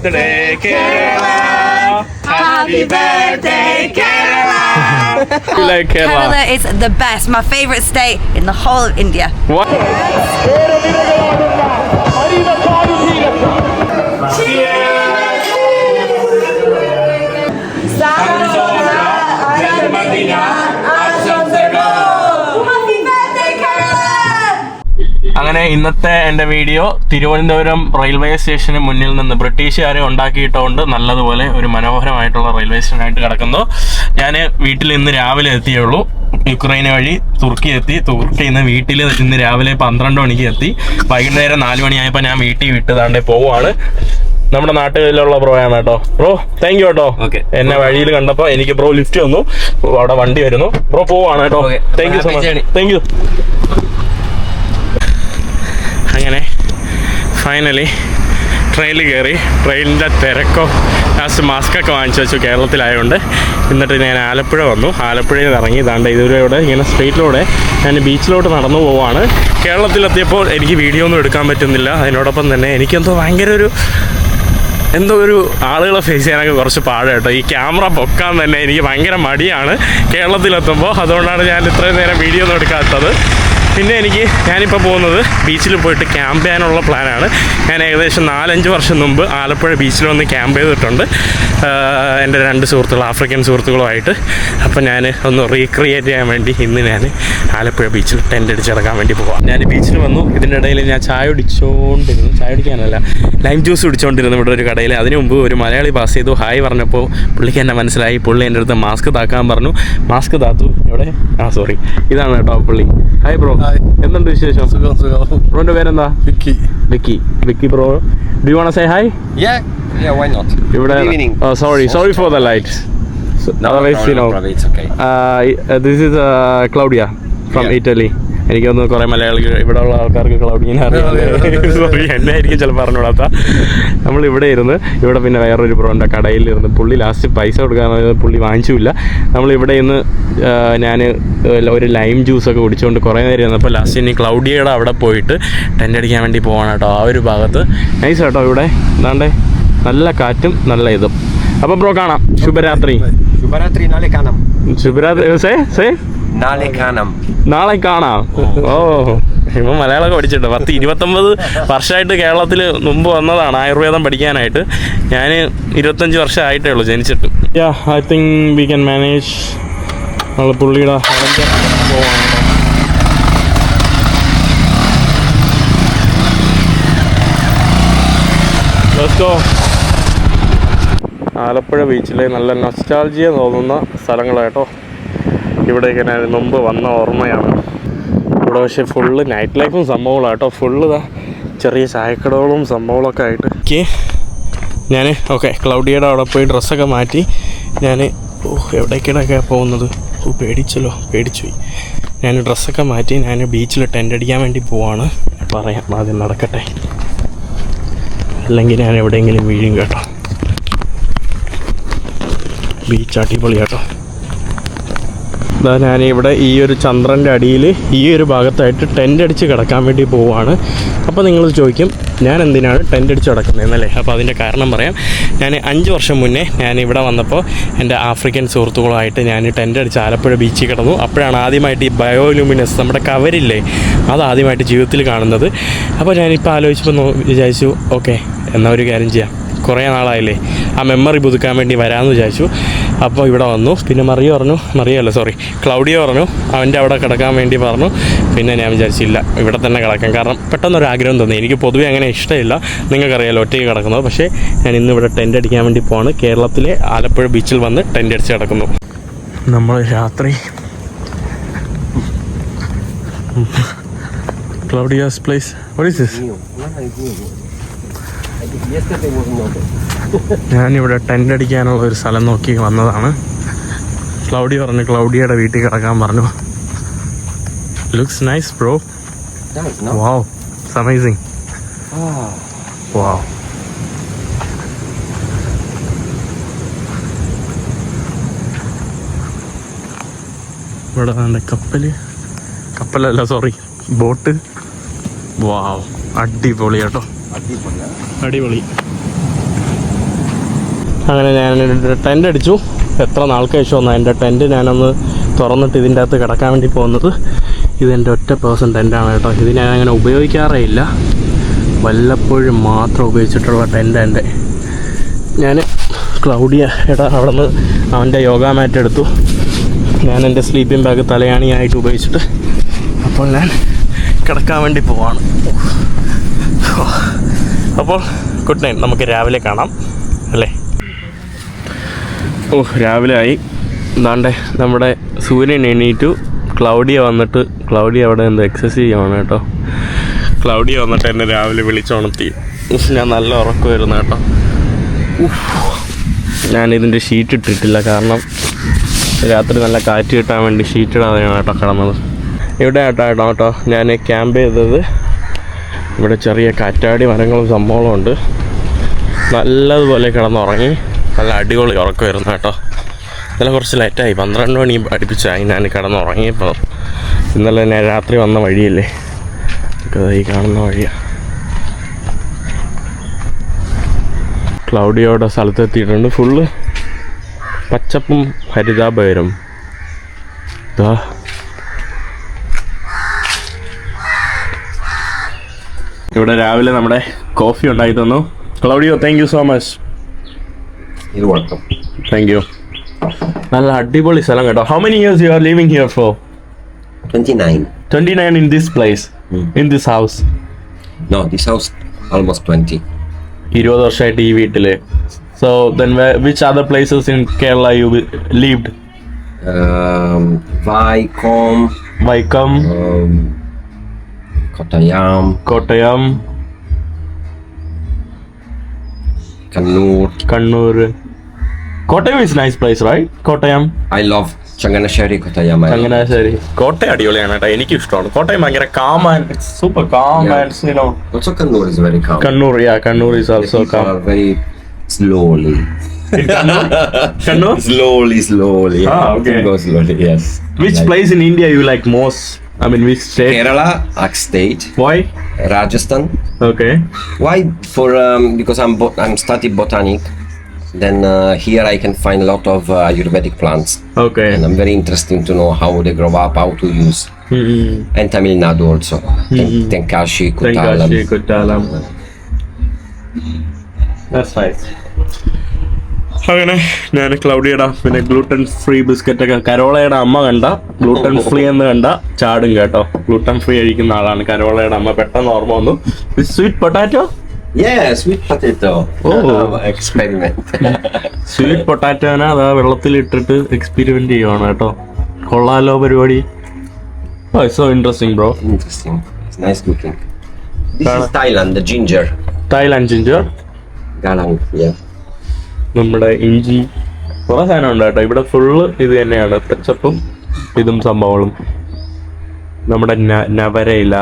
Birthday Kerala, happy birthday Kerala. You like Kerala? Kerala is the best, my favourite state in the whole of India. What? അങ്ങനെ ഇന്നത്തെ എൻ്റെ video Thiruvananthapuram railway സ്റ്റേഷന് മുന്നിൽ നിന്ന് ബ്രിട്ടീഷുകാരെ ഉണ്ടാക്കിയിട്ടുകൊണ്ട് നല്ലതുപോലെ ഒരു മനോഹരമായിട്ടുള്ള റെയിൽവേ സ്റ്റേഷനായിട്ട് കിടക്കുന്നു. ഞാൻ വീട്ടിൽ ഇന്ന് രാവിലെ എത്തിയുള്ളൂ. യുക്രൈന് വഴി തുർക്കി എത്തി. തുർക്കിയിൽ നിന്ന് വീട്ടിൽ ഇന്ന് രാവിലെ 12 മണിക്ക് എത്തി. വൈകുന്നേരം 4 മണിയായപ്പോൾ ഞാൻ വീട്ടിൽ വിട്ടതാണ്ട് പോവുകയാണ്. നമ്മുടെ നാട്ടിലുള്ള ബ്രോ ആണ് കേട്ടോ. ബ്രോ താങ്ക് യു കേട്ടോ. എന്നെ വഴിയിൽ കണ്ടപ്പോൾ എനിക്ക് ബ്രോ ലിഫ്റ്റ് തന്നു. അവിടെ വണ്ടി വരുന്നു. ബ്രോ പോവാണ് കേട്ടോ. Thank you so much. Thank you. അങ്ങനെ ഫൈനലി ട്രെയിനിൽ കയറി. ട്രെയിനിൻ്റെ തിരക്കോ ലാസ്റ്റ് മാസ്കൊക്കെ വാങ്ങിച്ചു വെച്ചു കേരളത്തിലായതുകൊണ്ട്. എന്നിട്ട് ഞാൻ ആലപ്പുഴ വന്നു. ആലപ്പുഴയിൽ നിന്ന് ഇറങ്ങി ഇതാണ്ട് ഇതിലൂടെ ഇങ്ങനെ സ്ട്രീറ്റിലൂടെ ഞാൻ ബീച്ചിലോട്ട് നടന്നു പോവാണ്. കേരളത്തിലെത്തിയപ്പോൾ എനിക്ക് വീഡിയോ ഒന്നും എടുക്കാൻ പറ്റുന്നില്ല. അതിനോടൊപ്പം തന്നെ എനിക്കെന്തോ ഭയങ്കര ഒരു ആളുകളെ ഫേസ് ചെയ്യാനൊക്കെ കുറച്ച് പാട് കേട്ടോ. ഈ ക്യാമറ പൊക്കാൻ തന്നെ എനിക്ക് ഭയങ്കര മടിയാണ് കേരളത്തിലെത്തുമ്പോൾ. അതുകൊണ്ടാണ് ഞാൻ ഇത്രയും നേരം വീഡിയോ ഒന്നും എടുക്കാത്തത്. പിന്നെ ഞാനിപ്പോൾ പോകുന്നത് ബീച്ചിൽ പോയിട്ട് ക്യാമ്പ് ചെയ്യാനുള്ള പ്ലാനാണ്. ഞാൻ ഏകദേശം 4-5 വർഷം മുമ്പ് ആലപ്പുഴ ബീച്ചിൽ വന്ന് ക്യാമ്പ് ചെയ്തിട്ടുണ്ട് എൻ്റെ 2 സുഹൃത്തുക്കൾ, ആഫ്രിക്കൻ സുഹൃത്തുക്കളുമായിട്ട്. അപ്പോൾ ഞാൻ ഒന്ന് റീക്രിയേറ്റ് ചെയ്യാൻ വേണ്ടി ഇന്ന് ഞാൻ ആലപ്പുഴ ബീച്ചിൽ ടെൻ്റ് അടിച്ചിറക്കാൻ വേണ്ടി പോകാം. ഞാൻ ബീച്ചിൽ വന്നു. ഇതിൻ്റെ ഇടയിൽ ഞാൻ ചായ കുടിക്കാനല്ല ലൈം ജ്യൂസ് കുടിച്ചുകൊണ്ടിരുന്നു ഇവിടെ ഒരു കടയിൽ. അതിന് മുമ്പ് ഒരു മലയാളി പാസ് ചെയ്തു. ഹായ് പറഞ്ഞപ്പോൾ പുള്ളിക്ക് എന്നെ മനസ്സിലായി. പുള്ളി എൻ്റെ അടുത്ത് മാസ്ക് താക്കാൻ പറഞ്ഞു. മാസ്ക് താത്തു. എവിടെ? സോറി, ഇതാണ് കേട്ടോ പുള്ളി. ഹായ് ബ്രോ, എന്തുണ്ട് വിശേഷം? ബ്രോന്റെ പേരെന്താ? Vicky bro, do you want to say hi? Yeah, why not? ഇവിടെ sorry for the light. Otherwise, you know, it's okay. This is Claudia from Italy. എനിക്കൊന്ന് കുറേ മലയാളികൾ ഇവിടെ ഉള്ള ആൾക്കാർക്ക് ക്ലൗഡിനെ അറിയാം. സോറി, എന്നെ ആയിരിക്കും ചിലപ്പോൾ പറഞ്ഞുകൂടാത്ത. നമ്മളിവിടെ ഇരുന്ന് ഇവിടെ പിന്നെ വേറൊരു ബ്രോൻ്റെ കടയിലിരുന്ന് പുള്ളി ലാസ്റ്റ് പൈസ കൊടുക്കാൻ പുള്ളി വാങ്ങിച്ചില്ല. നമ്മളിവിടെ ഇന്ന് ഞാൻ ഒരു ലൈം ജ്യൂസൊക്കെ കുടിച്ചുകൊണ്ട് കുറേ നേരം ഇരുന്നപ്പോൾ ലാസ്റ്റ് ഇനി ക്ലൗഡിയയുടെ അവിടെ പോയിട്ട് ടെൻ്റ് അടിക്കാൻ വേണ്ടി പോവാണ് കേട്ടോ. ആ ഒരു ഭാഗത്ത് നൈസ് കേട്ടോ. ഇവിടെ എന്താണ്ടേ നല്ല കാറ്റും നല്ല ഇതും. അപ്പോൾ ബ്രോ കാണാം. ശുഭരാത്രി. നാളെ കാണാം. ഓ, ഇപ്പം മലയാളമൊക്കെ പഠിച്ചിട്ടുണ്ട്. 10-29 വർഷമായിട്ട് കേരളത്തിൽ മുമ്പ് വന്നതാണ് ആയുർവേദം പഠിക്കാനായിട്ട്. ഞാൻ 25 വർഷമായിട്ടേ ഉള്ളൂ ജനിച്ചിട്ട്. I think we can manage. നമ്മൾ പുള്ളിയുടെ പോവാണ്. Let's go. ആലപ്പുഴ ബീച്ചിലെ നല്ല നൊസ്റ്റാൾജിയ തോന്നുന്ന സ്ഥലങ്ങളാട്ടോ. ഇവിടേക്ക് ഞാൻ മുമ്പ് വന്ന ഓർമ്മയാണ്. ഇവിടെ പക്ഷേ ഫുള്ള് നൈറ്റ് ലൈഫും സംഭവങ്ങളാണ് കേട്ടോ. ഫുള്ള് ചെറിയ ചായക്കടകളും സംഭവങ്ങളൊക്കെ ആയിട്ട് ഞാൻ ക്ലൗഡിയുടെ അവിടെ പോയി ഡ്രസ്സൊക്കെ മാറ്റി ഞാൻ എവിടേക്കിടൊക്കെ പോകുന്നത്. പേടിച്ചുപോയി. ഞാൻ ഡ്രസ്സൊക്കെ മാറ്റി ഞാൻ ബീച്ചിൽ ടെൻ്റ് അടിക്കാൻ വേണ്ടി പോവാണ്. പറയാം, ആദ്യം നടക്കട്ടെ, അല്ലെങ്കിൽ ഞാൻ എവിടെയെങ്കിലും വീഴും കേട്ടോ. ബീച്ച് അടിപൊളി കേട്ടോ. ഇതാ ഞാനിവിടെ ഈ ഒരു ചന്ദ്രൻ്റെ അടിയിൽ ഈ ഒരു ഭാഗത്തായിട്ട് ടെൻ്റ് അടിച്ച് കിടക്കാൻ വേണ്ടി പോവുകയാണ്. അപ്പോൾ നിങ്ങൾ ചോദിക്കും ഞാൻ എന്തിനാണ് ടെൻ്റ് അടിച്ച് കിടക്കുന്നതെന്നല്ലേ. അപ്പോൾ അതിൻ്റെ കാരണം പറയാം. ഞാൻ 5 വർഷം മുന്നേ ഞാൻ ഇവിടെ വന്നപ്പോൾ എൻ്റെ ആഫ്രിക്കൻ സുഹൃത്തുക്കളുമായിട്ട് ഞാൻ ടെൻ്റ് അടിച്ച് ആലപ്പുഴ ബീച്ചിൽ കിടന്നു. അപ്പോഴാണ് ആദ്യമായിട്ട് ഈ ബയോലൂമിനസ് നമ്മുടെ കവരില്ലേ അത് ആദ്യമായിട്ട് ജീവിതത്തിൽ കാണുന്നത്. അപ്പോൾ ഞാനിപ്പോൾ ആലോചിച്ചപ്പോൾ വിചാരിച്ചു എന്നാൽ ഒരു കാര്യം ചെയ്യാം, കുറേ നാളായില്ലേ, ആ മെമ്മറി പുതുക്കാൻ വേണ്ടി വരാമെന്ന് വിചാരിച്ചു. അപ്പോൾ ഇവിടെ വന്നു. പിന്നെ ക്ലൗഡിയ പറഞ്ഞു അവൻ്റെ അവിടെ കിടക്കാൻ വേണ്ടി പറഞ്ഞു. പിന്നെ ഞാൻ വിചാരിച്ചില്ല, ഇവിടെ തന്നെ കിടക്കാം. കാരണം പെട്ടെന്നൊരാഗ്രഹം തോന്നി. എനിക്ക് പൊതുവെ അങ്ങനെ ഇഷ്ടമില്ല, നിങ്ങൾക്കറിയാലോ, ഒറ്റയ്ക്ക് കിടക്കുന്നത്. പക്ഷേ ഞാൻ ഇന്നിവിടെ ടെൻ്റ് അടിക്കാൻ വേണ്ടി പോവാണ്. കേരളത്തിലെ ആലപ്പുഴ ബീച്ചിൽ വന്ന് ടെൻ്റ് അടിച്ച് കിടക്കുന്നു. നമ്മൾ രാത്രി ക്ലൗഡിയാസ് പ്ലേസ്. What is this? ഞാനിവിടെ ടെൻ്റ് അടിക്കാനുള്ള ഒരു സ്ഥലം നോക്കി വന്നതാണ്. ക്ലൗഡി പറഞ്ഞു ക്ലൗഡിയയുടെ വീട്ടിൽ കിടക്കാൻ പറഞ്ഞു. Looks nice bro. Wow, it's amazing. Wow. ഇവിടെ നല്ല കപ്പലല്ല ബോട്ട്. വാവ്, അടിപൊളി കേട്ടോ, അടിപൊളി. അങ്ങനെ ഞാൻ ടെൻ്റ് അടിച്ചു. എത്ര നാൾക്ക് ശേഷമാണ് എൻ്റെ ടെൻറ്റ് ഞാനൊന്ന് തുറന്നിട്ട് ഇതിൻ്റെ അകത്ത് കിടക്കാൻ വേണ്ടി പോകുന്നത്. ഇതെൻ്റെ ഒറ്റ പേഴ്സൺ ടെൻറ്റാണ് കേട്ടോ. ഇത് ഞാൻ അങ്ങനെ ഉപയോഗിക്കാറേ ഇല്ല, വല്ലപ്പോഴും മാത്രം ഉപയോഗിച്ചിട്ടുള്ള ടെൻ്റ് എൻ്റെ. ഞാൻ ക്ലൗഡിയ അവിടെ നിന്ന് അവൻ്റെ യോഗ മാറ്റ് എടുത്തു. ഞാൻ എൻ്റെ സ്ലീപ്പിംഗ് ബാഗ് തലയാണിയായിട്ട് ഉപയോഗിച്ചിട്ട് അപ്പോൾ ഞാൻ കിടക്കാൻ വേണ്ടി പോവാണ്. അപ്പോൾ ഗുഡ് നൈറ്റ്, നമുക്ക് രാവിലെ കാണാം അല്ലേ. രാവിലെ ആയി. എന്താണ്ടേ നമ്മുടെ സൂര്യൻ എണീറ്റു. ക്ലൗഡിയ വന്നിട്ട്, ക്ലൗഡിയ അവിടെ എന്തോ എക്സസൈസ് ചെയ്യുവാണ് കേട്ടോ. ക്ലൗഡിയ വന്നിട്ട് എന്നെ രാവിലെ വിളിച്ചുണർത്തി. ഞാൻ നല്ല ഉറക്കം വരുന്നു കേട്ടോ. ഞാനിതിൻ്റെ ഷീറ്റ് ഇട്ടിട്ടില്ല, കാരണം രാത്രി നല്ല കാറ്റ് കിട്ടാൻ വേണ്ടി ഷീറ്റ് ഇടാതെയാണ് കേട്ടോ കിടന്നത്. ഇവിടെ കേട്ടോ ഞാൻ ക്യാമ്പ് ചെയ്തത്. ഇവിടെ ചെറിയ കാറ്റാടി മരങ്ങളും സംഭവങ്ങളും ഉണ്ട്. നല്ലതുപോലെ കിടന്നുറങ്ങി, നല്ല അടിപൊളി ഉറക്കം വരുന്നു കേട്ടോ. ഇന്നലെ കുറച്ച് ലേറ്റായി, 12 മണി അടുപ്പിച്ചായി ഞാൻ കിടന്നുറങ്ങിയപ്പോൾ. ഇന്നലെ ഞാൻ രാത്രി വന്ന വഴിയല്ലേ, ഈ കാണുന്ന വഴിയാണ്. ക്ലൗഡിയോടെ സ്ഥലത്തെത്തിയിട്ടുണ്ട്. ഫുള്ള് പച്ചപ്പും ഹരിതാഭകരും. ഇവിടെ രാവിലെ നമ്മുടെ കോഫി ഉണ്ടാക്കി തന്നു. Claudio, thank you so much. Thank you. നല്ല അടിപൊളി സ്ഥലം കേട്ടോ. How many years you are living here for? 29 in this place, in this house? No, this house almost 20. 20 വർഷമായിട്ട് ഈ വീട്ടില്. So then which other places in Kerala you lived? Vaikom, Kottayam, Kannur. Kottayam is nice place, right? Kottayam. I love Changanasheri, Kottayam. Changanasheri. Kottayam അടിപൊളിയാണ് കേട്ടോ, എനിക്ക് ഇഷ്ടമാണ്. കോട്ടയം ഭയങ്കര calm and it's super calm and you know. Also Kannur is very calm. Kannur is also calm. Are very slowly. Kannur? Slowly. Okay. Go slowly, yes. Which place in India you like most? I mean, which state? Kerala, Ak State. Why? Rajasthan. Okay. Why? Because I'm studying botanic. Then here I can find a lot of Ayurvedic plants. Okay. And I'm very interested to know how they grow up, how to use. And Tamil Nadu also. Tenkashi, Kuttalam. That's nice. അങ്ങനെ ഞാൻ ക്ലൗഡിയുടെ പിന്നെ gluten free biscuit ഒക്കെ കരോളയുടെ അമ്മ കണ്ട gluten free എന്ന് കണ്ട ചാടും കേട്ടോ. ഗ്ലൂട്ടൻ ഫ്രീ കഴിക്കുന്ന ആളാണ് കരോളയുടെ അമ്മ. പെട്ടെന്ന് ഓർമ്മ വന്നു. Sweet potato. Yeah, sweet potato. Experiment. Sweet പൊട്ടാറ്റോനെ അതാ വെള്ളത്തിലിട്ടിട്ട് എക്സ്പെരിമെന്റ് ചെയ്യുവാണ് കേട്ടോ. കൊള്ളാലോ പരിപാടി. So interesting bro. Interesting. It's nice cooking. This is Thailand, the ginger. Thailand ginger. Galang, yeah. നമ്മുടെ ഇഞ്ചി, കുറെ സാധനം ഉണ്ട് കേട്ടോ. ഇവിടെ ഫുള്ള് ഇത് തന്നെയാണ്, പച്ചപ്പും ഇതും സംഭവങ്ങളും. നമ്മുടെ നവരയില.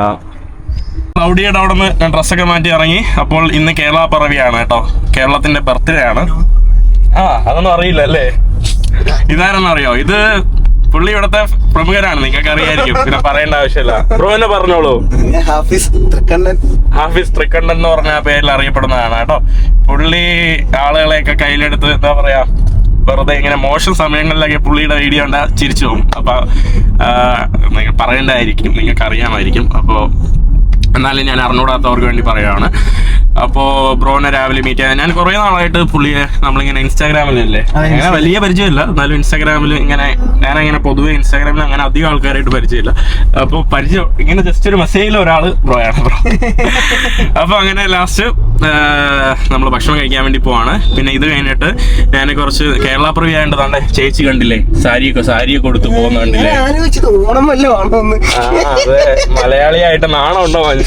ക്ലൗഡിയുടെ അവിടെ നിന്ന് ഞാൻ ഡ്രസ്സൊക്കെ മാറ്റി ഇറങ്ങി. അപ്പോൾ ഇന്ന് കേരള പിറവിയാണ് കേട്ടോ. കേരളത്തിന്റെ ബർത്ത്ഡേ ആണ്. അതൊന്നും അറിയില്ല അല്ലേ? ഇതാരെന്ന് അറിയോ? ഇത് പുള്ളി ഇവിടുത്തെ പ്രമുഖരാണ്, നിങ്ങൾക്ക് അറിയായിരിക്കും, പിന്നെ പറയേണ്ട ആവശ്യമില്ല. ബ്രോ എന്നെ പറഞ്ഞോളൂ. ഹാഫിസ് തൃക്കണ്ണൻ എന്ന് പറഞ്ഞ പേരിൽ അറിയപ്പെടുന്നതാണ് കേട്ടോ. പുള്ളി ആളുകളെയൊക്കെ കയ്യിലെടുത്ത് എന്താ പറയാ, വെറുതെ ഇങ്ങനെ മോശം സമയങ്ങളിലൊക്കെ പുള്ളിയുടെ വീഡിയോ ഉണ്ടാ ചിരിച്ചു പോകും. അപ്പൊ നിങ്ങൾ പറയേണ്ടതായിരിക്കും, നിങ്ങൾക്ക് അറിയാമായിരിക്കും. അപ്പോൾ എന്നാലും ഞാൻ അറിഞ്ഞൂടാത്തവർക്ക് വേണ്ടി പറയുകയാണ്. അപ്പോൾ ബ്രോനെ രാവിലെ മീറ്റ് ചെയ്യാൻ ഞാൻ കുറേ നാളായിട്ട് പുള്ളിയെ നമ്മളിങ്ങനെ ഇൻസ്റ്റാഗ്രാമിലല്ലേ, അങ്ങനെ വലിയ പരിചയമില്ല, എന്നാലും ഇൻസ്റ്റാഗ്രാമിൽ ഇങ്ങനെ ഞാനങ്ങനെ പൊതുവെ ഇൻസ്റ്റാഗ്രാമിൽ അങ്ങനെ അധികം ആൾക്കാരായിട്ട് പരിചയമില്ല. അപ്പോൾ പരിചയം ഇങ്ങനെ ജസ്റ്റ് ഒരു മെസ്സേജിൽ ഒരാൾ ബ്രോയാണ് ബ്രോ. അപ്പോൾ അങ്ങനെ ലാസ്റ്റ് നമ്മൾ ഭക്ഷണം കഴിക്കാൻ വേണ്ടി പോവാണ്. പിന്നെ ഇത് കഴിഞ്ഞിട്ട് ഞാൻ കുറച്ച് കേരള പ്രവി ആയതുകൊണ്ട് ചേച്ചി കണ്ടില്ലേ, സാരിയൊക്കെ കൊടുത്ത് പോകുന്ന കണ്ടില്ലേ. അതെ, മലയാളിയായിട്ട് നാണം ഉണ്ടോ മനുഷ്യ?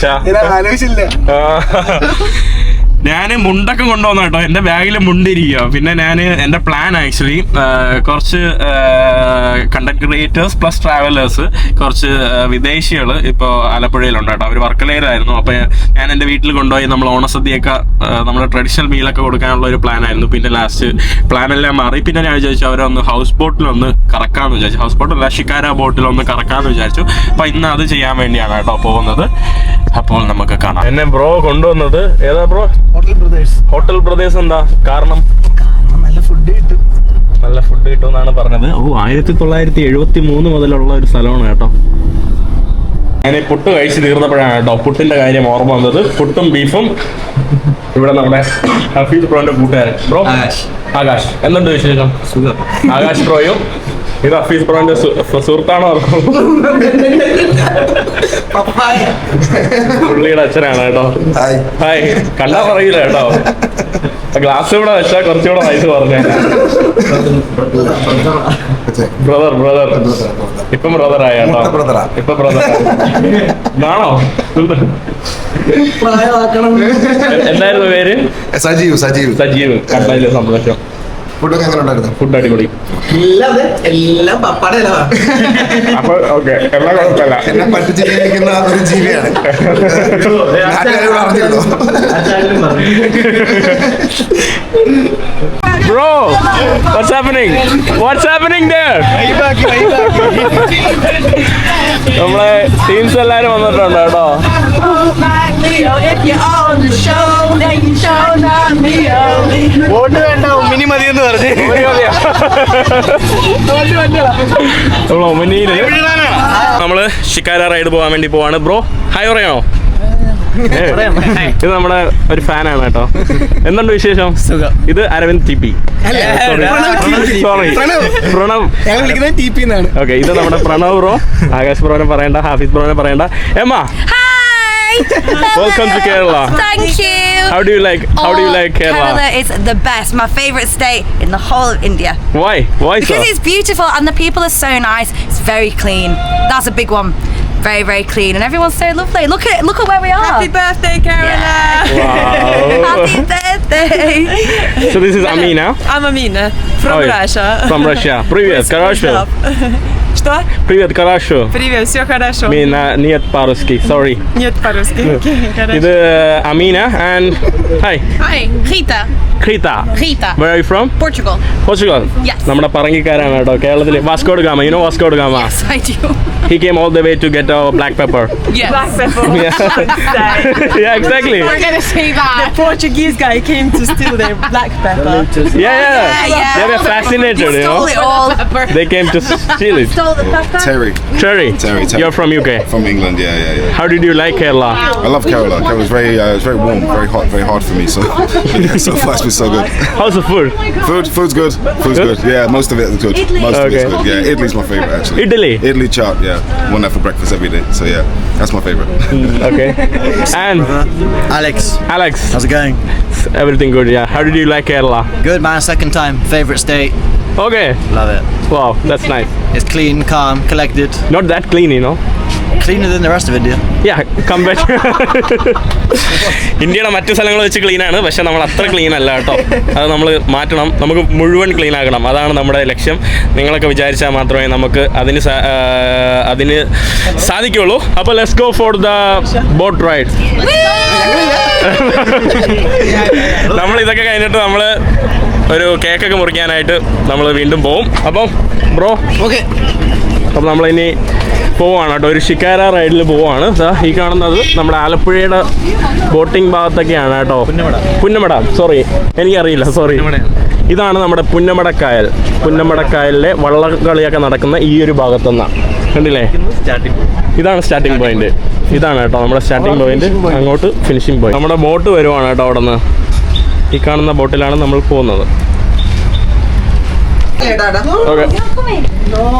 ഞാൻ മുണ്ടൊക്കെ കൊണ്ടുവന്നു കേട്ടോ. എൻ്റെ ബാഗിൽ മുണ്ടിരിക്കുക. പിന്നെ ഞാൻ എൻ്റെ പ്ലാൻ ആക്ച്വലി കുറച്ച് കണ്ടന്റ് ക്രിയേറ്റേഴ്സ് പ്ലസ് ട്രാവലേഴ്സ്, കുറച്ച് വിദേശികൾ ഇപ്പോൾ ആലപ്പുഴയിലുണ്ട് കേട്ടോ. അവർ വർക്കലയിലായിരുന്നു. അപ്പോൾ ഞാൻ എൻ്റെ വീട്ടിൽ കൊണ്ടുപോയി നമ്മൾ ഓണസദ്യയൊക്കെ നമ്മുടെ ട്രഡീഷണൽ മീലൊക്കെ കൊടുക്കാനുള്ള ഒരു പ്ലാൻ ആയിരുന്നു. പിന്നെ ലാസ്റ്റ് പ്ലാനെല്ലാം മാറി. പിന്നെ ഞാൻ വിചാരിച്ചു അവരൊന്ന് ഹൗസ് ബോട്ടിലൊന്ന് കറക്കാമെന്ന് വിചാരിച്ചു. ഹൗസ് ബോട്ടല്ല, ഷിക്കാര ബോട്ടിലൊന്ന് കറക്കാമെന്ന് വിചാരിച്ചു. അപ്പോൾ ഇന്ന് അത് ചെയ്യാൻ വേണ്ടിയാണ് കേട്ടോ പോകുന്നത്. അപ്പോൾ നമുക്ക് കാണാം. എന്നെ ബ്രോ കൊണ്ടുവന്നത് ഏതാ ബ്രോ? Hotel brothers. എന്താ കാരണം? നല്ല നല്ല ഫുഡ് കിട്ടുമെന്നാണ് പറഞ്ഞത്. 1973 മുതലുള്ള ഒരു സ്ഥലമാണ് കേട്ടോ. ഞാൻ ഈ പുട്ട് കഴിച്ച് തീർന്നപ്പോഴാണ് കേട്ടോ പുട്ടിന്റെ കാര്യം ഓർമ്മ വന്നത്. പുട്ടും ബീഫും. ഇവിടെ നമ്മുടെ ഹഫീസ് ബ്രോന്റെ കൂട്ടുകാരൻ ബ്രോ ആകാശ്. എന്തുണ്ട് വിശേഷം? ആകാശ് ബ്രോയും ഇത് ഹഫീസ് ബ്രോന്റെ സുഹൃത്താണോ? പുള്ളിയുടെ അച്ഛനാണ് കേട്ടോ. ഹായ്. കണ്ടാ പറയില്ല കേട്ടോ. ഗ്ലാസ് ഇവിടെ വെച്ചാൽ കുറച്ചുകൂടെ വയസ്സ് പറഞ്ഞ ബ്രദർ ഇപ്പം ബ്രദറായ കേട്ടോ. ഇപ്പൊ ബ്രദർ ആണോ? എന്തായിരുന്നു പേര്? സജീവ്. കണ്ടതില് സന്തോഷം. ഫുഡൊക്കെ എങ്ങനെ ഉണ്ടായിരുന്നു? ഫുഡ് അടിപൊളി. എല്ലാം പപ്പാടെ അപ്പൊ ഓക്കെ, എല്ലാം കുഴപ്പമില്ല. എന്നെ പറ്റിച്ചിരിക്കുന്ന ഒരു ജീവിയാണ്. Bro, what's happening? What's happening there? നമ്മളെ ടീംസ് എല്ലാരും വന്നിട്ടുണ്ട് കേട്ടോ. വോട്ട് വേണ്ട, ഉമ്മിനി മതി എന്ന് പറഞ്ഞു. ഉമ്മിനിയില് നമ്മള് ഷിക്കാര റൈഡ് പോകാൻ വേണ്ടി പോവാണ്. ബ്രോ ഹായ് പറയണോ? ഇത് നമ്മുടെ ഒരു ഫാനാണ് കേട്ടോ. എന്തുണ്ട് വിശേഷം? ഇത് Aravind T P. Sorry, Pranav. Okay, ഇത് നമ്മുടെ പ്രണവ് ബ്രോ. ആകാശ് ബ്രോനെ പറയണ്ട, ഹാഫിസ് ബ്രോനെ പറയണ്ട. എമ്മ, welcome to Kerala. Thank you. How do you like Kerala? Kerala is the best. My favorite state in the whole of India. Why so? Because it's beautiful and the people are so nice. It's very clean. That's a big one. Very, very clean, and everyone's so lovely. Look at where we are. Happy birthday, Kerala! Wow. Happy birthday. So this is Amina. I'm Amina from Russia. From Russia. Привет, хорошо. Что? Привет, хорошо. Привет, все хорошо. Нет по-русски, sorry. Нет по-русски. Хорошо. ഇത് Amina and hi. Hi, Rita. Rita. Where are you from? Portugal. Portugal. Yes. നമ്മുടെ പറങ്കിക്കാരാണ് കേട്ടോ. കേരളത്തിലെ Vasco da Gama. You know Vasco da Gama? Yes, I do. He came all the way to get black pepper. Yes. Black pepper. Yeah, exactly. We're gonna say The that. Portuguese guy came to steal their black pepper. Yeah. They were fascinated, you know. Stole it all. They came to steal it. Stole the pepper. Terry Terry, you're from UK. from England. Yeah. How did you like Kerala? I love Kerala. Kerala's it's very warm, very hot, very hard for me. So so far it's been so good. How's the food? Food's good. Food's good. Yeah, most of it is good. Most of it's Okay. good. Yeah, Italy's my favorite actually. Italy chaat. Yeah, one that for breakfast every day. So yeah, that's my favorite. Okay. And Alex, Alex, how's it going? everything good, yeah. How did you like Kerala? Good man, second time. Favorite state. Okay. Love it. Wow, that's nice. It's clean, calm, collected. Not that clean, you know. Cleaner than the rest of India. Yeah, come back. ഇന്ത്യയുടെ മറ്റു സ്ഥലങ്ങൾ വെച്ച് clean ആണ്, പക്ഷെ നമ്മൾ അത്ര clean അല്ല കേട്ടോ. അത് നമ്മൾ മാറ്റണം. നമുക്ക് മുഴുവൻ ക്ലീൻ ആക്കണം. അതാണ് നമ്മുടെ ലക്ഷ്യം. നിങ്ങളൊക്കെ വിചാരിച്ചാൽ മാത്രമേ നമുക്ക് അതിന് സാധിക്കുള്ളൂ. അപ്പോൾ let's go for the boat ride. നമ്മൾ ഇതൊക്കെ കഴിഞ്ഞിട്ട് നമ്മൾ ഒരു കേക്കൊക്കെ മുറിക്കാനായിട്ട് നമ്മൾ വീണ്ടും പോവും. അപ്പം ബ്രോ, Okay. അപ്പം നമ്മളിനി പോവാണ് കേട്ടോ. ഒരു ഷിക്കാര റൈഡിൽ പോവാണ്. ഈ കാണുന്നത് നമ്മുടെ ആലപ്പുഴയുടെ ബോട്ടിംഗ് ഭാഗത്തൊക്കെയാണ് കേട്ടോ. പുന്നമട, സോറി, എനിക്കറിയില്ല, സോറി. ഇതാണ് നമ്മുടെ പുന്നമടക്കായൽ. പുന്നമടക്കായലിലെ വള്ളംകളിയൊക്കെ നടക്കുന്ന ഈ ഒരു ഭാഗത്തുനിന്നാണ്. കണ്ടില്ലേ? ഇതാണ് സ്റ്റാർട്ടിംഗ് പോയിന്റ്. ഇതാണ് കേട്ടോ നമ്മുടെ സ്റ്റാർട്ടിംഗ് പോയിന്റ്. അങ്ങോട്ട് ഫിനിഷിംഗ് പോയിന്റ്. നമ്മുടെ ബോട്ട് വരുവാണ് കേട്ടോ. അവിടെ നിന്ന് ഈ കാണുന്ന ബോട്ടിലാണ് നമ്മൾ പോകുന്നത്. Okay.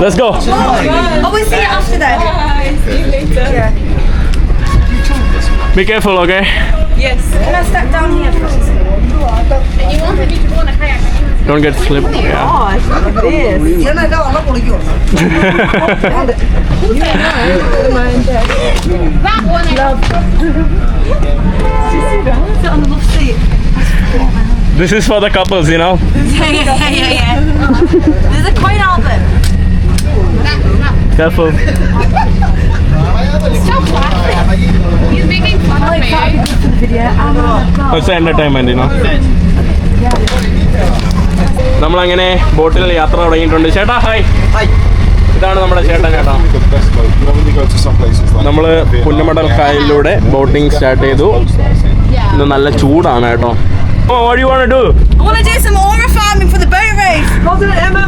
Let's go. Oh, we'll see you after then. See you later. Yeah. Be careful, okay? Yes. Can I step down here first? Don't get slipped. Yeah. This is for the couples, you know. Yeah. There's a coin album. Careful. He's making fun of me. It's entertainment, you know. നമ്മളങ്ങനെ ബോട്ടിൽ യാത്ര തുടങ്ങിയിട്ടുണ്ട്. ചേട്ടാ hi. ഇതാണ് നമ്മുടെ ചേട്ടൻ. ചേട്ടാ, നമ്മൾ പുന്നമടൽ കായലിലൂടെ boating start ചെയ്തു. ഇന്ന് നല്ല ചൂടാണ് കേട്ടോ. What do you want to do? I want to do some aura farming for the boat race. Hold on, Emma.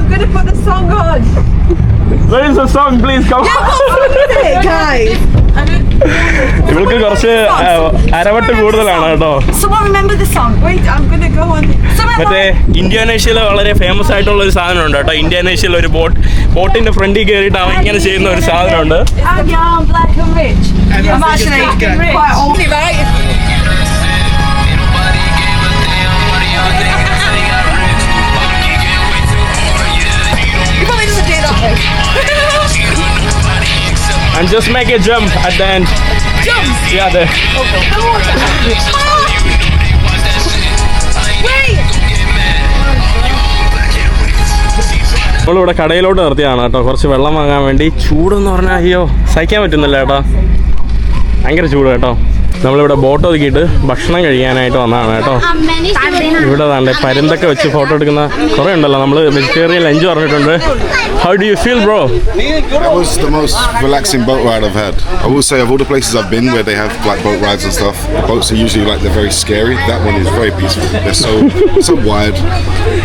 Where is the song? Please come. Guys. ഇവൾക്ക് കുറച്ച് അരവട്ട് കൂടുതലാണ് കേട്ടോ. Someone remember the song? Wait, I'm gonna go on. മറ്റേ ഇന്തോനേഷ്യയിൽ വളരെ famous ആയിട്ടുള്ള ഒരു സാധനം ഉണ്ട് കേട്ടോ. ഇന്തോനേഷ്യയിൽ ഒരു ബോട്ടിന്റെ ഫ്രണ്ടിൽ കയറിയിട്ട് അവൻ ഇങ്ങനെ ചെയ്യുന്ന ഒരു സാധനമുണ്ട്. I'm young, black and rich. I'm actually quite old. He probably doesn't do that. And just make a jump at the end. Jump! Yeah, there. Wait! നമ്മളിവിടെ കടയിലോട്ട് നിർത്തിയാണ് കേട്ടോ. കുറച്ച് വെള്ളം വാങ്ങാൻ വേണ്ടി. ചൂടെന്ന് പറഞ്ഞാൽ അയ്യോ സഹിക്കാൻ പറ്റുന്നില്ല കേട്ടോ. ഭയങ്കര ചൂട് കേട്ടോ. നമ്മളിവിടെ ബോട്ട് ഒതുക്കിയിട്ട് ഭക്ഷണം കഴിക്കാനായിട്ട് വന്നതാണ് കേട്ടോ. ഇവിടെ താണ്ടെ പരുന്തൊക്കെ വെച്ച് ഫോട്ടോ എടുക്കുന്ന കുറേ ഉണ്ടല്ലോ. നമ്മൾ വെജിറ്റേറിയൻ ലഞ്ച് പറഞ്ഞിട്ടുണ്ട്. How do you feel, bro? That was the most relaxing boat ride I've had. I will say, of all the places I've been where they have like boat rides and stuff, the boats are usually like they're very scary. That one is very peaceful. They're so wide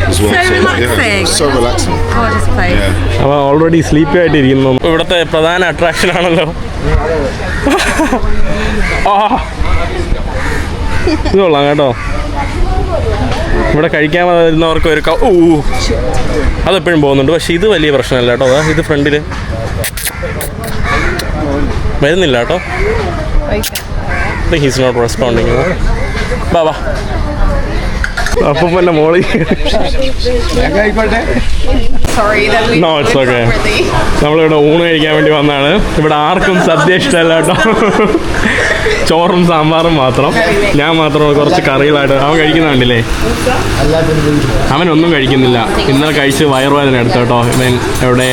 as well. So relaxing. Yeah, so relaxing. Gorgeous place. Yeah. അവൻ already sleepy ആയിട്ടിരിക്കുന്നു. ഇവിടുത്തെ പ്രധാന attraction ആണല്ലോ. ഇത് കൊള്ളാം കേട്ടോ. ഇവിടെ കഴിക്കാൻ വരുന്നവർക്ക് ഒരു അതെപ്പോഴും പോകുന്നുണ്ട്. പക്ഷെ ഇത് വലിയ പ്രശ്നമല്ല കേട്ടോ. ഇത് ഫ്രണ്ടിൽ വരുന്നില്ല കേട്ടോ. He's not responding. ബാബാ അപ്പം പിന്നെ മോളി. Sorry that we No, it's okay. properly. നമ്മളിവിടെ ഊണ് കഴിക്കാൻ വേണ്ടി വന്നതാണ്. ഇവിടെ ആർക്കും സദ്യ ഇഷ്ടമല്ല കേട്ടോ. ചോറും സാമ്പാറും മാത്രം. ഞാൻ മാത്രം കുറച്ച് കറികളായിട്ട്. അവൻ കഴിക്കുന്ന കണ്ടില്ലേ? അവനൊന്നും കഴിക്കുന്നില്ല. ഇന്നലെ കഴിച്ച് വയറുവേദന എടുത്തു കേട്ടോ. ഇവൻ എവിടെ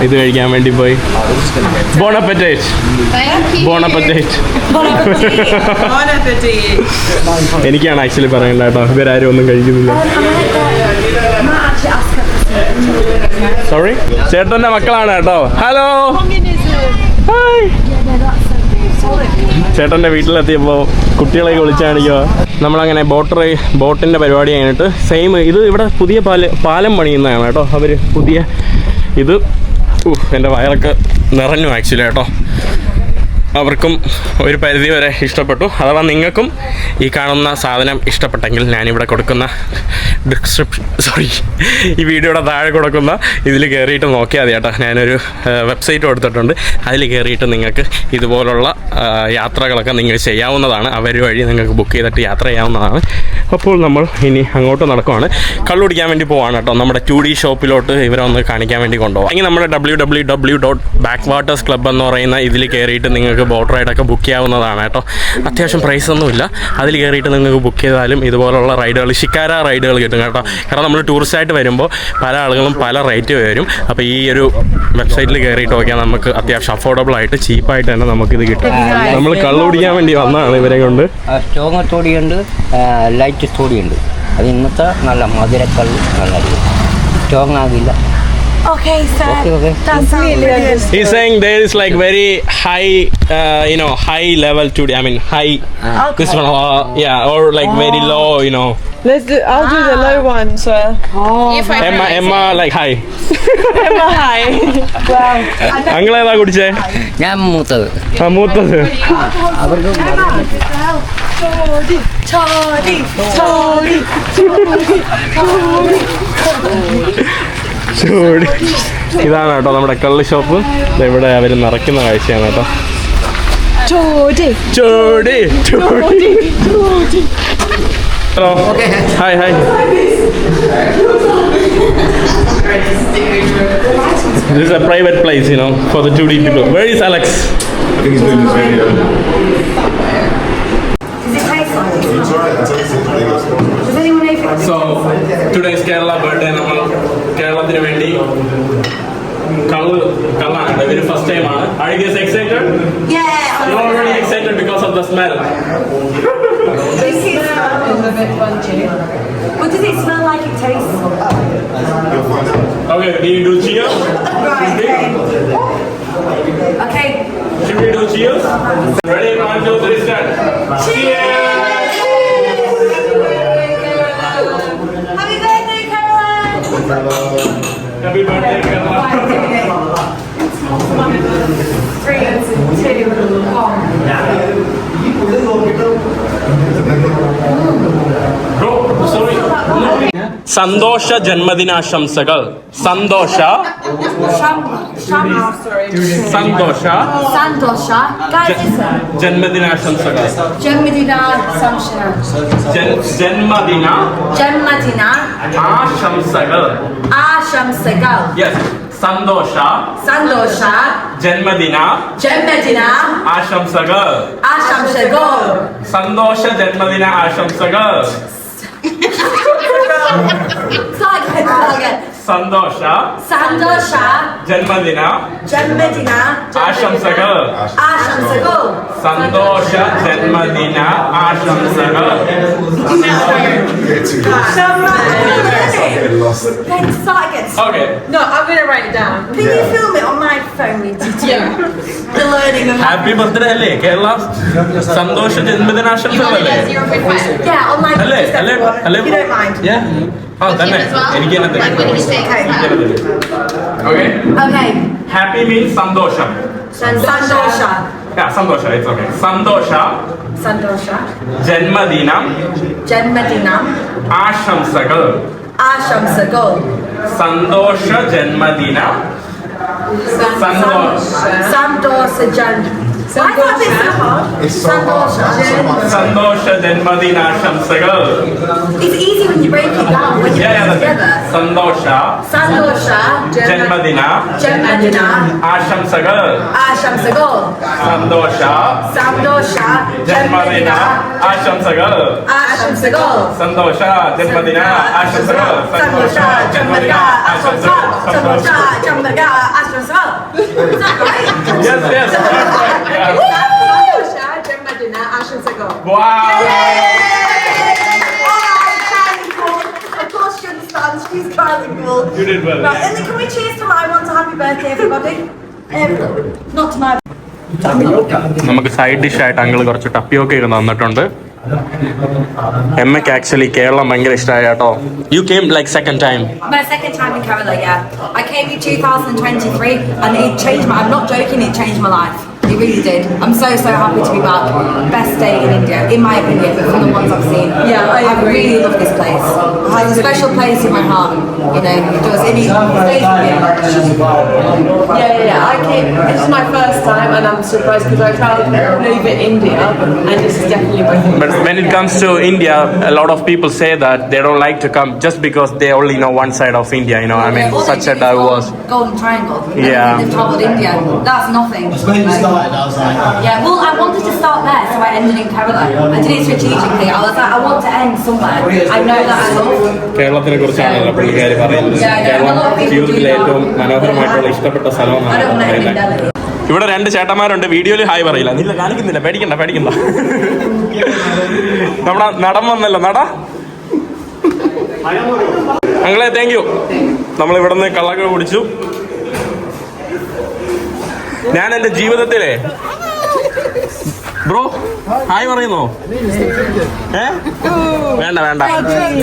ഇത് കഴിക്കാൻ വേണ്ടി പോയി. Bon appetit. Thank you. Bon appetit. Bon appetit. എനിക്കാണ് ആക്ച്വലി പറയണ്ട കേട്ടോ. ഇവരാരും ഒന്നും കഴിക്കുന്നില്ല. സോറി, ചേട്ടന്റെ മക്കളാണ് കേട്ടോ. Hello, hi. ചേട്ടൻ്റെ വീട്ടിലെത്തിയപ്പോൾ കുട്ടികളെയൊക്കെ വിളിച്ചു കാണിക്കുക. നമ്മളങ്ങനെ ബോട്ടിൻ്റെ പരിപാടി കഴിഞ്ഞിട്ട് സെയിം ഇത് ഇവിടെ പുതിയ പാലം പണിയുന്നതാണ് കേട്ടോ. അവർ പുതിയ ഇത് എൻ്റെ വയറൊക്കെ നിറഞ്ഞു ആക്ച്വലി കേട്ടോ. അവർക്കും ഒരു പരിധി വരെ ഇഷ്ടപ്പെട്ടു. അഥവാ നിങ്ങൾക്കും ഈ കാണുന്ന സാധനം ഇഷ്ടപ്പെട്ടെങ്കിൽ ഞാനിവിടെ കൊടുക്കുന്ന ഈ വീഡിയോയുടെ താഴെ കൊടുക്കുന്ന ഇതിൽ കയറിയിട്ട് നോക്കിയാൽ മതി കേട്ടോ. ഞാനൊരു വെബ്സൈറ്റ് കൊടുത്തിട്ടുണ്ട്. അതിൽ കയറിയിട്ട് നിങ്ങൾക്ക് ഇതുപോലുള്ള യാത്രകളൊക്കെ നിങ്ങൾ ചെയ്യാവുന്നതാണ്. അവർ വഴി നിങ്ങൾക്ക് ബുക്ക് ചെയ്തിട്ട് യാത്ര ചെയ്യാവുന്നതാണ്. അപ്പോൾ നമ്മൾ ഇനി അങ്ങോട്ട് നടക്കുവാണ്. കള്ളുടിക്കാൻ വേണ്ടി പോവാണ് കേട്ടോ. നമ്മുടെ 2D ഷോപ്പിലോട്ട് ഇവരെ ഒന്ന് കാണിക്കാൻ വേണ്ടി കൊണ്ടുപോകാം. അല്ലെങ്കിൽ നമ്മുടെ www.backwaters club എന്ന് പറയുന്ന ഇതിൽ കയറിയിട്ട് നിങ്ങൾക്ക് ബോട്ട് റൈഡൊക്കെ ബുക്ക് ചെയ്യാവുന്നതാണ് കേട്ടോ. അത്യാവശ്യം പ്രൈസൊന്നുമില്ല. അതിൽ കയറിയിട്ട് നിങ്ങൾക്ക് ബുക്ക് ചെയ്താലും ഇതുപോലുള്ള റൈഡുകൾ, ഷിക്കാര റൈഡുകൾ കിട്ടും കേട്ടോ. കാരണം നമ്മൾ ടൂറിസ്റ്റായിട്ട് വരുമ്പോൾ പല ആളുകളും പല റേറ്റ് വരും. അപ്പോൾ ഈ ഒരു വെബ്സൈറ്റിൽ കയറിയിട്ട് നോക്കിയാൽ നമുക്ക് അത്യാവശ്യം അഫോർഡബിൾ ആയിട്ട് ചീപ്പായിട്ട് തന്നെ നമുക്കിത് കിട്ടും. നമ്മൾ കള്ളു കുടിക്കാൻ വേണ്ടി വന്നതാണ് ഇവരെ കൊണ്ട്. സ്ട്രോങ് തോടിയുണ്ട്, ലൈറ്റ് തോടിയുണ്ട്. അത് ഇന്നത്തെ നല്ല മധുരക്കള്ള് നല്ലത്. സ്ട്രോങ് ആകില്ല. Okay, sir. Okay. That's really good. He's saying there is like very high, high level to, I mean high. This one, yeah, or like very low, I'll do the low one, sir. If I Emma like high. Emma, hi. അങ്ങളേതാ കുടിച്ചേ? ഞാൻ മൂത്തത്. മൂത്തത്. ചൂടി. ഇതാണ് കേട്ടോ നമ്മുടെ കള്ള് shop. ഇവിടെ അവർ നിറയ്ക്കുന്ന കാഴ്ചയാണ് കേട്ടോ. Hello, hi hi. This is a private place, for the 2D people. Where is Alex? I think he's doing this video. So today's Kerala birthday. നമ്മൾ കേരളത്തിന് വേണ്ടി കള്ളാണ് ഇവര് ഫസ്റ്റ് ടൈം ആണ്. Are you guys excited? Yeah. You're already excited because of the smell. This is a bit punchy. What does it smell like? It tastes. Okay, do you do cheers? Right. Okay. Should we do cheers? Ready? 1, 2, 3, start. Cheers! Happy birthday, Caroline. Happy birthday, Kerala. സന്തോഷ ജന്മദിനാശംസകൾ. സന്തോഷ സന്തോഷ Santosha. Guys, ജന്മദിനാശംസകൾ. Janmadina Samshana. ജന്മദിന Janmadina ആശംസകൾ. Ashamsagal. Yes. സന്തോഷ Santosha. ജന്മദിന Janmadina ആശംസകൾ. Ashamsagal. സന്തോഷ ജന്മദിന ആശംസകൾ. Start again. സന്തോഷ Santosha. ജന്മദിന Janmadina ആശംസകൾ. Ashamsagal. സന്തോഷ ജന്മദിന ആശംസകൾ. Then start again. Okay. No, I'm gonna write it down. Can you film it on my phone? The learning of happy birthday അല്ലേ കേരള? സന്തോഷ ജന്മദിനാശംസകളല്ലേ? Yeah, on my അല്ലേ അല്ലേ അല്ലേ? You don't mind. ആ തന്നെ എനിക്ക് തന്നെ ഓക്കെ. Okay. ഹാപ്പി മീൻസ് സന്തോഷം. Santosha. സന്തോഷം. It's okay. സന്തോഷ Santosha. ജന്മദിനം Janmadinam ആശംസകൾ. Ashamsagal. സന്തോഷ ജന്മദിന Santosha Jan. Why is that a bit so hard? Santosha. സന്തോഷ ജന്മദിനാശംസകൾ. It's easy when you break it down, when you put it together. സന്തോഷ Santosha ജന്മദിന Janmadina ആശംസകൾ. Ashamsagal. സന്തോഷ Santosha ജന്മദിന ആശംസകൾ. Ashamsagal. സന്തോഷ ജന്മദിന ആശംസകൾ. Santosha Janmadina Ashamsagal. Santosha Janmadina Ashamsagal. Is that right? Yes, yes. Santosha Janmadina Ashamsagal. Wow. Of course she understands. She's kind of cool. You did well. Right, and then can we cheers to my one to happy birthday, everybody? Not to my. നമുക്ക് side dish ആയിട്ട് uncle കുറച്ച് ടപ്പിയൊക്കെ തന്നിട്ടുണ്ട്. എമ്മയ്ക്ക് actually Keralam ഭയങ്കര ഇഷ്ടമായി കേട്ടോ. You came like second time. My second time in Kerala, yeah. I came in 2023 and it changed my. I'm not joking. It changed my life. It really did. I'm so happy to be back. Best state in India, in my opinion, from the ones I've seen. Yeah, I agree. really love this place. It has a special place in my heart. You know, it does. It stays with me. Yeah. I came. This is my first time, and I'm surprised because I traveled all over India, and this is definitely my favorite. But when it comes to India, a lot of people say that they don't like to come just because they only know one side of India. You know, I mean, All they such do a is go diverse. Golden Triangle. Yeah. They've travelled India. That's nothing. Yeah, well, I wanted to start there, so I ended in Kerala. I did it strategically. I was like, I want to end somewhere I know that I love. കേരളത്തിനെ കുറിച്ചാണല്ലോ പുള്ളിക്കാരി പറയുന്നത്. കേരളം ജീവിതത്തിലെ ഏറ്റവും മനോഹരമായിട്ടുള്ള ഇഷ്ടപ്പെട്ട I don't സ്ഥലമെന്നാണ് want to end in പറയുന്നത്. Delhi. ഇവിടെ രണ്ട് ചേട്ടന്മാരുണ്ട്. വീഡിയോയിൽ ഹായ് പറയില്ല. നീ കാണിക്കുന്നില്ല. പേടിക്കണ്ട. നമ്മുടെ നടൻ വന്നല്ലോ. നട അങ്ങളെ താങ്ക് യു. നമ്മൾ ഇവിടെ നിന്ന് കള്ളൊക്കെ കുടിച്ചു. ഞാൻ എൻ്റെ ജീവിതത്തിലെ ബ്രോ ഹായ് പറയുന്നോ? വേണ്ട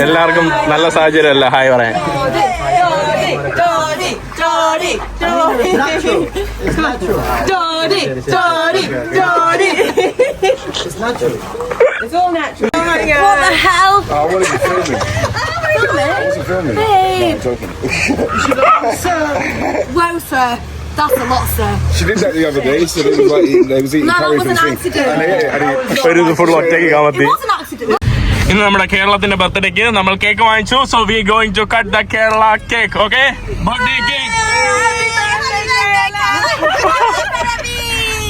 എല്ലാവർക്കും നല്ല സാഹചര്യമല്ല ഹായ് പറയാൻ. It's all natural. What the hell? I wanted to film it. I wasn't filming. Babe. I'm joking. Whoa, sir. That's a lot, sir. She did that the other day. So it was like they was eating No, that curry was from an the thing. accident. And they ate it, and he- ഒരു full ഒറ്റയ്ക്ക് കാമത്തി. It was an accident. ഇന്ന് നമ്മുടെ കേരളത്തിന്റെ ബർത്ത്ഡേക്ക് നമ്മൾ cake വാങ്ങിച്ചു. So we going to cut the Kerala cake. Okay, birthday cake.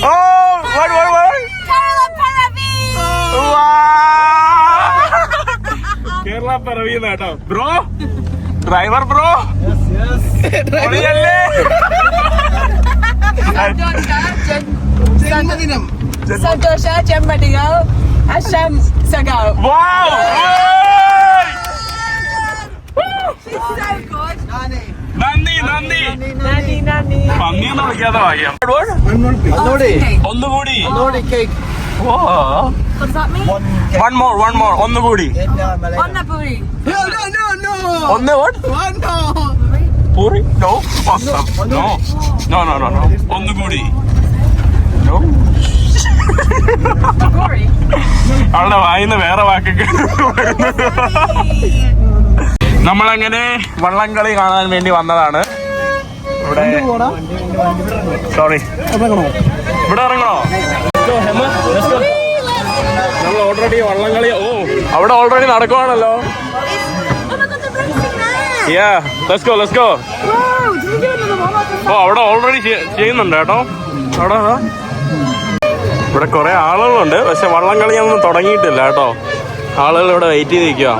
Oh what Kerala Piravi കേട്ടോ ബ്രോ. ഡ്രൈവർ ബ്രോ പൊളിയല്ലേ? Santosha Janmadina Ashamsagal. Wow! She's so good. നന്ദി Nani. പന്നി എന്ന് വിളിക്കാതെ വാങ്ങിയാ ഒന്നുകൂടി. Lordy cake. Wow. What does that mean? One more ഒന്നുകൂടി. Onnapuri. No. ഒന്ന് what? One more. പൂറി? No. Awesome. No. ഒന്നുകൂടി. No. അവളുടെ വായിന്ന് വേറെ വാക്കൊക്കെ നമ്മളങ്ങനെ വള്ളംകളി കാണാൻ വേണ്ടി വന്നതാണ്. ഇവിടെ സോറി ഇവിടെ ഇറങ്ങണോ? നമ്മൾ ഓൾറെഡി വള്ളംകളി അവിടെ ഓൾറെഡി നടക്കുവാണല്ലോ. Let's go. അവിടെ ഓൾറെഡി ചെയ്യുന്നുണ്ട് കേട്ടോ. അവിടെ ഇവിടെ കുറെ ആളുകളുണ്ട്, പക്ഷെ വള്ളംകളി ഒന്നും തുടങ്ങിയിട്ടില്ല കേട്ടോ. ആളുകൾ ഇവിടെ വെയിറ്റ് ചെയ്തിരിക്കുക.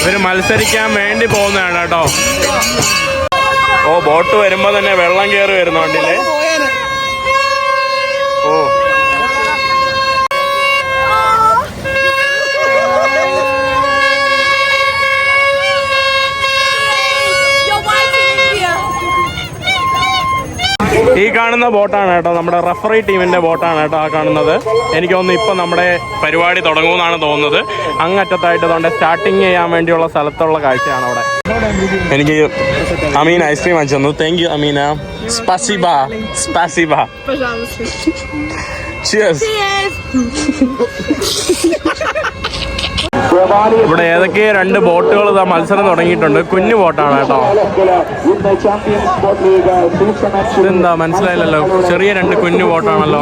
ഇവര് മത്സരിക്കാൻ വേണ്ടി പോകുന്നതാണ് കേട്ടോ. ബോട്ട് വരുമ്പോ തന്നെ വെള്ളം കയറി വരുന്നു വണ്ടിയില്. ഈ കാണുന്ന ബോട്ടാണ് കേട്ടോ, നമ്മുടെ റഫറി ടീമിന്റെ ബോട്ടാണ് കേട്ടോ. ആ കാണുന്നത് എനിക്ക് തോന്നുന്നു ഇപ്പൊ നമ്മുടെ പരിപാടി തുടങ്ങുമെന്നാണ് തോന്നുന്നത്. അങ്ങറ്റത്തായിട്ട് അതുകൊണ്ട് സ്റ്റാർട്ടിങ് ചെയ്യാൻ വേണ്ടിയുള്ള സ്ഥലത്തുള്ള കാഴ്ചയാണ് അവിടെ. എനിക്ക് അമീന ഐസ്ക്രീം വാങ്ങിച്ചു തന്നു. Thank you Ameena. സ്പാസിബ. Cheers. ഇവിടെ ഏതൊക്കെയോ 2 ബോട്ടുകൾ മത്സരം തുടങ്ങിയിട്ടുണ്ട്. കുഞ്ഞു ബോട്ടാണ് കേട്ടോ. ഇതെന്താ മനസ്സിലായില്ലല്ലോ, ചെറിയ 2 കുഞ്ഞു ബോട്ടാണല്ലോ.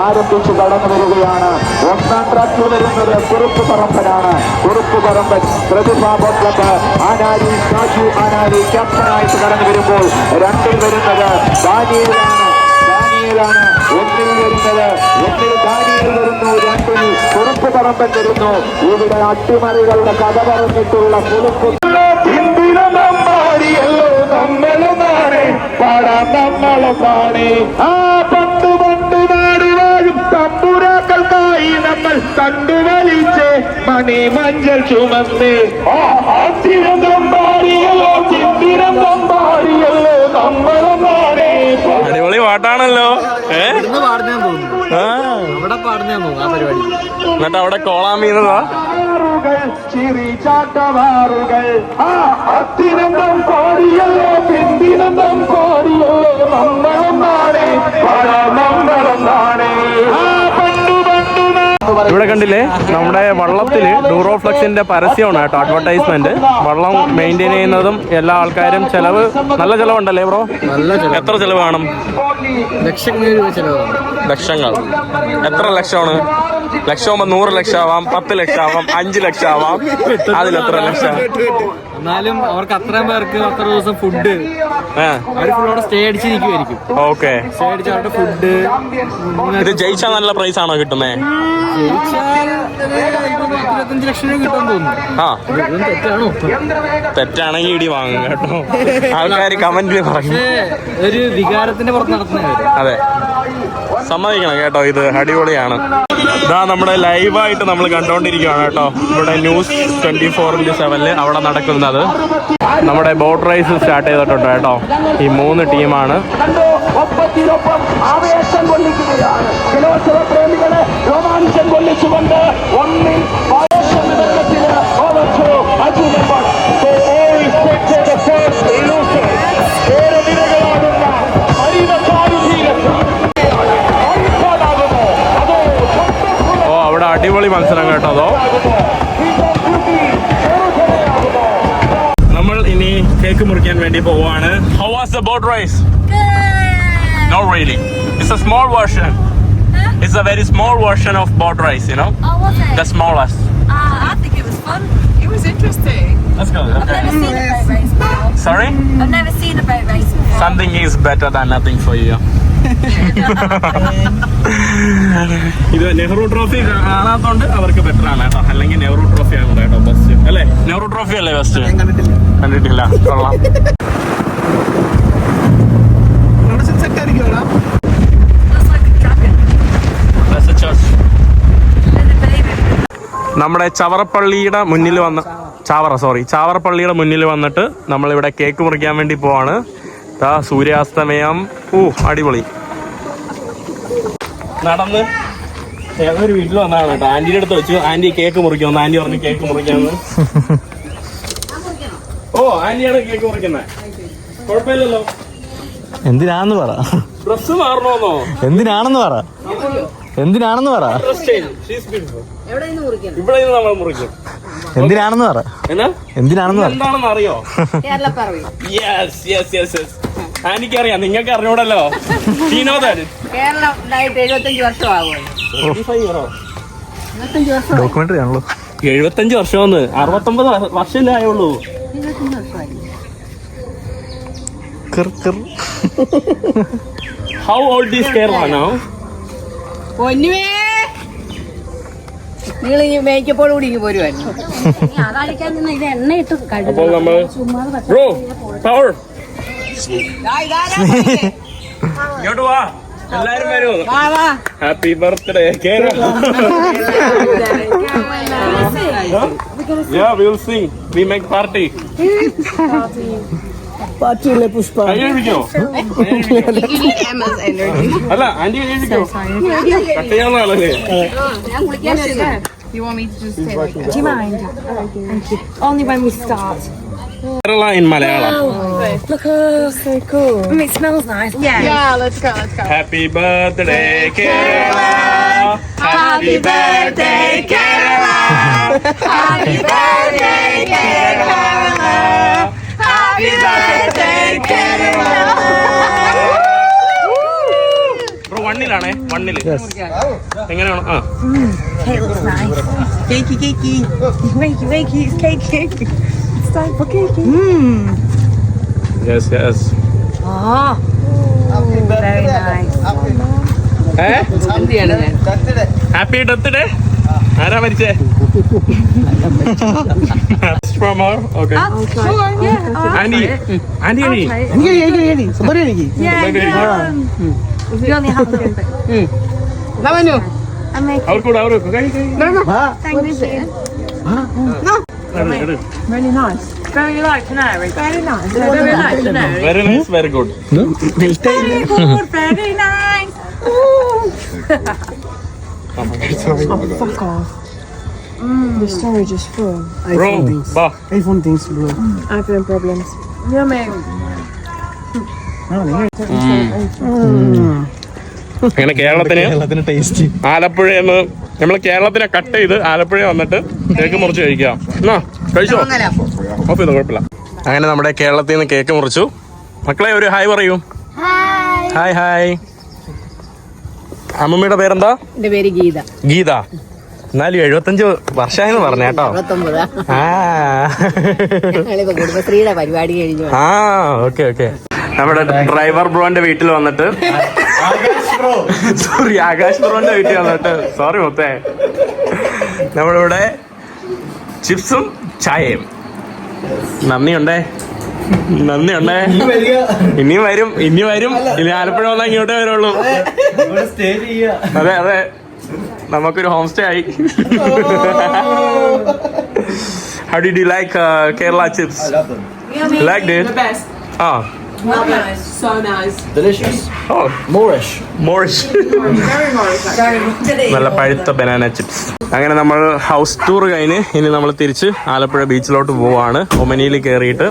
ആരംഭിച്ചു കടന്നു വരികയാണ്. ഒന്നാം ട്രാക്കിൽ വരുന്നത് കുറുപ്പ് പറമ്പനാണ്. കുറുപ്പ് പറമ്പൻ പ്രതിഭാ ബോട്ട് ക്ലബ്ബ് ആനാരി സാജു ആനാരി ക്യാപ്റ്റനായിട്ട് കടന്നു വരുമ്പോൾ 2ൽ വരുന്നത് ദാനിയേലാണ്. ഒന്നിൽ വരുന്നത്, ഒന്നിൽ ദാനിയേൽ വരുന്നു, 2ൽ കുറുപ്പ് പറമ്പൻ വരുന്നു. ഇവിടെ അട്ടിമറികളുടെ കഥ പറഞ്ഞിട്ടുള്ള കുറുപ്പ് പാടാം നമ്മളൊന്നാണ്. ആ പണ്ട് നാട് വാഴും തമ്പുരാക്കൾക്കായി നമ്മൾ കണ്ടുവലിച്ച് മണി മഞ്ചൽ ചുമന്ന് അടിപൊളി പാട്ടാണല്ലോ. എന്നിട്ട് അവിടെ കോളാൻ വീണതാ. ചിരിച്ചാട്ടവാറുകൾ അത്തിനന്തം കോടിയല്ലോ പിന്തിനന്തം കോടിയല്ലോ നമ്മളൊന്നാണ് നമ്മളൊന്നാണ്. ഇവിടെ കണ്ടില്ലേ, നമ്മുടെ വള്ളത്തില് ഡൂറോഫ്ലെക്സിന്റെ പരസ്യമാണ് കേട്ടോ, അഡ്വർടൈസ്മെന്റ്. വള്ളം മെയിൻറ്റെയിൻ ചെയ്യുന്നതും എല്ലാ ആൾക്കാരും ചെലവ്, നല്ല ചെലവുണ്ടല്ലേ ബ്രോ? എത്ര ചെലവ് കാണും? ലക്ഷങ്ങൾ. എത്ര ലക്ഷമാണ്? ലക്ഷമാകുമ്പോ 100 ലക്ഷം ആവാം, 10 ലക്ഷം ആവാം, 5 ലക്ഷം ആവാം. അതിലെത്ര ലക്ഷം? എന്നാലും അവർക്ക് അത്രയും പേർക്ക് അത്ര ദിവസം ഫുഡ് അവര് സ്റ്റേ അടിച്ച് നിൽക്കുമായിരിക്കും. ഓക്കെ. സ്റ്റേ അടിച്ച് അവരുടെ ഫുഡ്. ഇത് ജയിച്ചാൽ നല്ല പ്രൈസ് ആണോ കിട്ടുന്നേ? 25 ലക്ഷം രൂപ കിട്ടാൻ തോന്നുന്നു. തെറ്റാണോ? തെറ്റാണെങ്കിൽ ഇടി വാങ്ങും കേട്ടോ. ആൾക്കാർ കമന്റിൽ പറഞ്ഞു. ഒരു വികാരത്തിന്റെ പുറത്ത് നടത്തുന്നത്. അതെ, സമ്മതിക്കണം കേട്ടോ, ഇത് അടിപൊളിയാണ്. ഇതാ നമ്മുടെ ലൈവായിട്ട് നമ്മൾ കണ്ടോണ്ടിരിക്കുകയാണ് കേട്ടോ. ഇവിടെ ന്യൂസ് 24/7 അവിടെ നടക്കുന്നത്. നമ്മുടെ ബോട്ട് റേസ് സ്റ്റാർട്ട് ചെയ്തിട്ടുണ്ട് കേട്ടോ. ഈ 3 ടീമാണ്. ആവേശം കൊള്ളിക്കുകയാണ്. ജലോത്സവ പ്രേമികളെ രോമാഞ്ചം കൊള്ളിച്ചുകൊണ്ട് ഒന്നിൽ അവിടെ അടിപൊളി മത്സരം കേട്ടോ. അതോ നമ്മൾ ഇനി കേക്ക് മുറിക്കാൻ വേണ്ടി പോവാണ്. How was the boat race? Good. Not really. It's a small version. It's a very small version of boat race, you know? Oh, was it? The smallest. I think it was fun. It was interesting. Let's go. I've never seen a boat race before. Sorry? I've never seen a boat race before. Something is better than nothing for you. ഇത് Nehru trophy കാണാത്തോണ്ട് അവർക്ക് better ആണ് കേട്ടോ. അല്ലെങ്കിൽ Nehru trophy ആണ് കേട്ടോ best അല്ലേ? Nehru trophy അല്ലേ best? കണ്ടിട്ടില്ല. കൊള്ളാം. നമ്മുടെ ചവറപ്പള്ളിയുടെ മുന്നിൽ വന്ന് ചാവറപ്പള്ളിയുടെ മുന്നിൽ വന്നിട്ട് നമ്മളിവിടെ കേക്ക് മുറിക്കാൻ വേണ്ടി പോവാണ്. സൂര്യാസ്തമയം. അടിപൊളി. നടന്ന് ഏതൊരു വീട്ടിൽ വന്നതാണ് കേട്ടോ. ആന്റിയുടെ അടുത്ത് വെച്ചു. ആന്റി കേക്ക് മുറിക്കുമെന്ന്. ആന്റി പറഞ്ഞു കേക്ക് മുറിക്കാന്ന്. ആന്റിയാണ് കേക്ക് മുറിക്കുന്നത്. കുഴപ്പമില്ലല്ലോ. എന്തിനാണെന്ന് പറ. ഡ്രസ് മാറണോന്നോ? എന്തിനാണെന്ന് പറ. എന്തിനാണെന്ന് പറ. ഇവിടെ നിന്ന് നമ്മൾ മുറിക്കും. എന്തിനാണെന്ന് പറ. എന്തിനാണെന്ന് പറ. എന്താണെന്ന് അറിയോ? Yes yes yes yes. ആന്റിക്ക് അറിയാം, നിങ്ങൾക്ക് അറിഞ്ഞൂടല്ലോ. ഡോക്യുമെന്ററി ആണല്ലോ. 75 വർഷമെന്ന്. 69 വർഷമല്ലേ ആയുള്ളൂ. How old is Kerala now? നിങ്ങൾ ഈ മേക്കപ്പോട് കൂടി പോരുവായിരുന്നു. അപ്പോൾ നമ്മൾ ബ്രോ പവർ ഇങ്ങോട്ട് വാ, എല്ലാരും വരൂ. Happy birthday Kerala. Yeah, we will sing. We make party. പാർട്ടിയിലെ പുഷ്പ. അല്ല ആന്റി കഴിക്കോ? കട്ട് ചെയ്യാനുള്ള ആളല്ലേ? You want me to just stay like that? Do you mind? Thank you. Only when we start. Kerala in Malayalam. Look, so cool. It smells nice. Yeah, let's go. Happy birthday Kerala. Happy birthday Kerala. Happy birthday Kerala. Happy birthday Kerala. Bro, വണ്ണിലാണേ, വണ്ണില് എങ്ങനെയാണ്? It looks nice. Cakey. Wakey. It's cakey. It's time for cakey. Yes. Oh, very nice. Happy death day. ആരാ മരിച്ചേ? Okay. Sure, yeah. Aunty Okay. We only have a little bit. I'm making. അവർക്കൂടെ Thank you. Really nice. Very like canary. Very nice. Very like canary. Very nice, very good. Very good. Very nice. Fuck off. The storage is full. Bro വാ. iPhone things bro. iPhone problems. Yummy. അങ്ങനെ കേരളത്തിന് taste. ആലപ്പുഴയെന്ന് നമ്മൾ കേരളത്തിനെ cut ചെയ്ത് ആലപ്പുഴ വന്നിട്ട് cake മുറിച്ച് കഴിക്കാം. എന്നാ കഴിച്ചോ? ഓഫ് ചെയ്തോ, കുഴപ്പമില്ല. അങ്ങനെ നമ്മുടെ കേരളത്തിൽ നിന്ന് കേക്ക് മുറിച്ചു. മക്കളെ ഒരു ഹായ് പറയൂ. ഹായ്. അമ്മമ്മയുടെ പേരെന്താ? എന്റെ പേര് ഗീത. ഗീത. എന്നാലും 75 വർഷമായെന്ന് പറഞ്ഞ കേട്ടോ. 29 കുടുംബശ്രീയുടെ പരിപാടി കഴിഞ്ഞു. ഓക്കെ. നമ്മുടെ ഡ്രൈവർ ബ്രോന്റെ വീട്ടിൽ വന്നിട്ട് ആകാശ് ബ്രോന്റെ വീട്ടിൽ വന്നിട്ട് മുത്തേ നമ്മളിവിടെ ചിപ്സും ചായയും. നന്ദിയുണ്ടേ. ഇനിയും വരും. ഇനി ആലപ്പുഴ വന്നാൽ ഇങ്ങോട്ടേ വരുള്ളൂ. അതെ, നമുക്കൊരു ഹോം സ്റ്റേ ആയി. How did you like Kerala chips? Yummy. Liked it? The best. Very nice. So nice. Delicious. Moorish. Very Moorish. നല്ല പഴുത്ത ബനാന ചിപ്സ്. അങ്ങനെ നമ്മൾ ഹൗസ് ടൂർ കഴിഞ്ഞ് ഇനി നമ്മൾ തിരിച്ച് ആലപ്പുഴ ബീച്ചിലോട്ട് പോവാണ്. ഒമനിയിൽ കയറിയിട്ട്